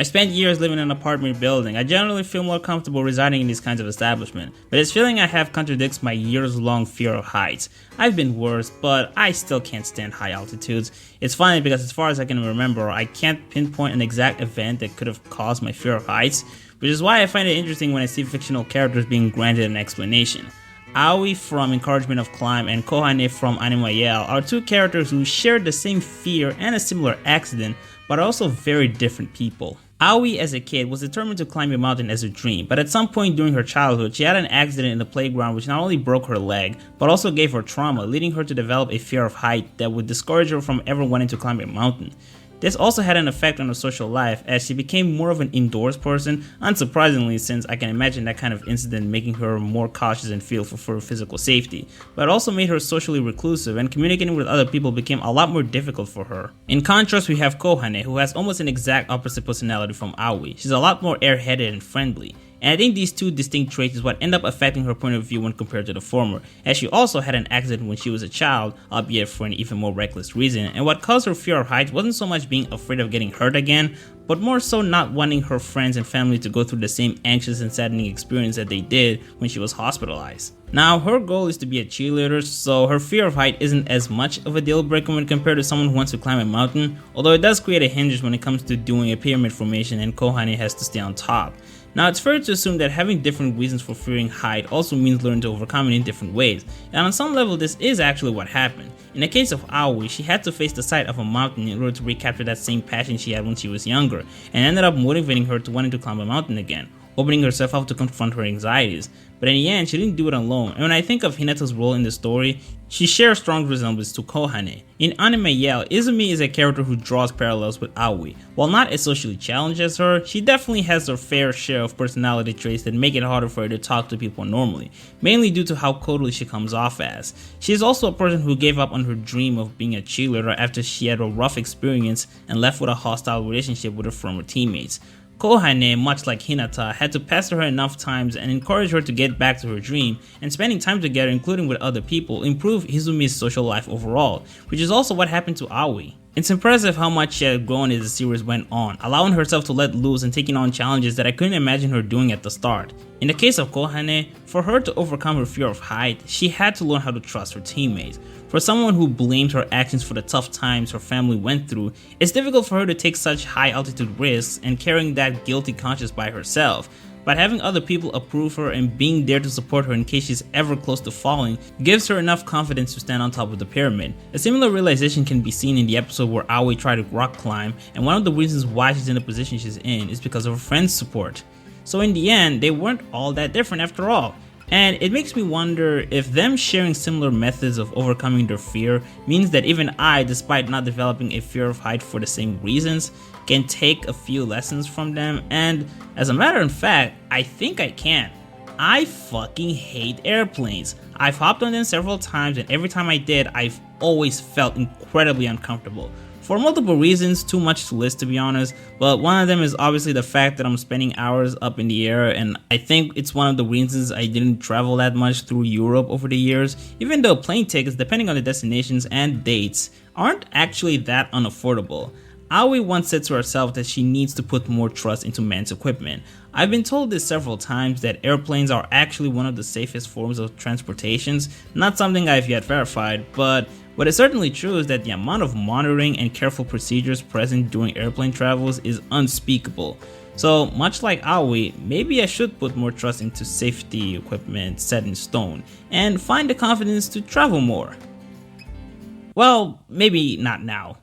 I spent years living in an apartment building. I generally feel more comfortable residing in these kinds of establishments, but this feeling I have contradicts my years-long fear of heights. I've been worse, but I still can't stand high altitudes. It's funny because as far as I can remember, I can't pinpoint an exact event that could have caused my fear of heights, which is why I find it interesting when I see fictional characters being granted an explanation. Aoi from Encouragement of Climb and Kohane from Anima are two characters who share the same fear and a similar accident, but are also very different people. Aoi as a kid was determined to climb a mountain as a dream, but at some point during her childhood she had an accident in the playground which not only broke her leg, but also gave her trauma, leading her to develop a fear of height that would discourage her from ever wanting to climb a mountain. This also had an effect on her social life as she became more of an indoors person, unsurprisingly since I can imagine that kind of incident making her more cautious and fearful for her physical safety, but it also made her socially reclusive and communicating with other people became a lot more difficult for her. In contrast, we have Kohane, who has almost an exact opposite personality from Aoi. She's a lot more airheaded and friendly. And I think these two distinct traits is what end up affecting her point of view when compared to the former, as she also had an accident when she was a child, albeit for an even more reckless reason, and what caused her fear of heights wasn't so much being afraid of getting hurt again, but more so not wanting her friends and family to go through the same anxious and saddening experience that they did when she was hospitalized. Now, her goal is to be a cheerleader, so her fear of height isn't as much of a deal breaker when compared to someone who wants to climb a mountain, although it does create a hindrance when it comes to doing a pyramid formation and Kohane has to stay on top. Now, it's fair to assume that having different reasons for fearing height also means learning to overcome it in different ways, and on some level this is actually what happened. In the case of Aoi, she had to face the sight of a mountain in order to recapture that same passion she had when she was younger, and ended up motivating her to wanting to climb a mountain again, opening herself up to confront her anxieties. But in the end, she didn't do it alone, and when I think of Hinata's role in the story, she shares strong resemblance to Kohane. In Anima, Izumi is a character who draws parallels with Aoi. While not as socially challenged as her, she definitely has her fair share of personality traits that make it harder for her to talk to people normally, mainly due to how coldly she comes off as. She is also a person who gave up on her dream of being a cheerleader after she had a rough experience and left with a hostile relationship with her former teammates. Kohane, much like Hinata, had to pester her enough times and encourage her to get back to her dream, and spending time together, including with other people, improved Izumi's social life overall, which is also what happened to Aoi. It's impressive how much she had grown as the series went on, allowing herself to let loose and taking on challenges that I couldn't imagine her doing at the start. In the case of Kohane, for her to overcome her fear of height, she had to learn how to trust her teammates. For someone who blamed her actions for the tough times her family went through, it's difficult for her to take such high altitude risks and carrying that guilty conscience by herself. But having other people approve her and being there to support her in case she's ever close to falling gives her enough confidence to stand on top of the pyramid. A similar realization can be seen in the episode where Aoi tried to rock climb, and one of the reasons why she's in the position she's in is because of her friends' support. So in the end, they weren't all that different after all. And it makes me wonder if them sharing similar methods of overcoming their fear means that even I, despite not developing a fear of height for the same reasons, can take a few lessons from them, and as a matter of fact, I think I can. I fucking hate airplanes. I've hopped on them several times and every time I did, I've always felt incredibly uncomfortable. For multiple reasons, too much to list to be honest, but one of them is obviously the fact that I'm spending hours up in the air, and I think it's one of the reasons I didn't travel that much through Europe over the years, even though plane tickets, depending on the destinations and dates, aren't actually that unaffordable. Aoi once said to herself that she needs to put more trust into man's equipment. I've been told this several times that airplanes are actually one of the safest forms of transportations, not something I've yet verified, but what is certainly true is that the amount of monitoring and careful procedures present during airplane travels is unspeakable. So much like Aoi, maybe I should put more trust into safety equipment set in stone, and find the confidence to travel more. Well, maybe not now.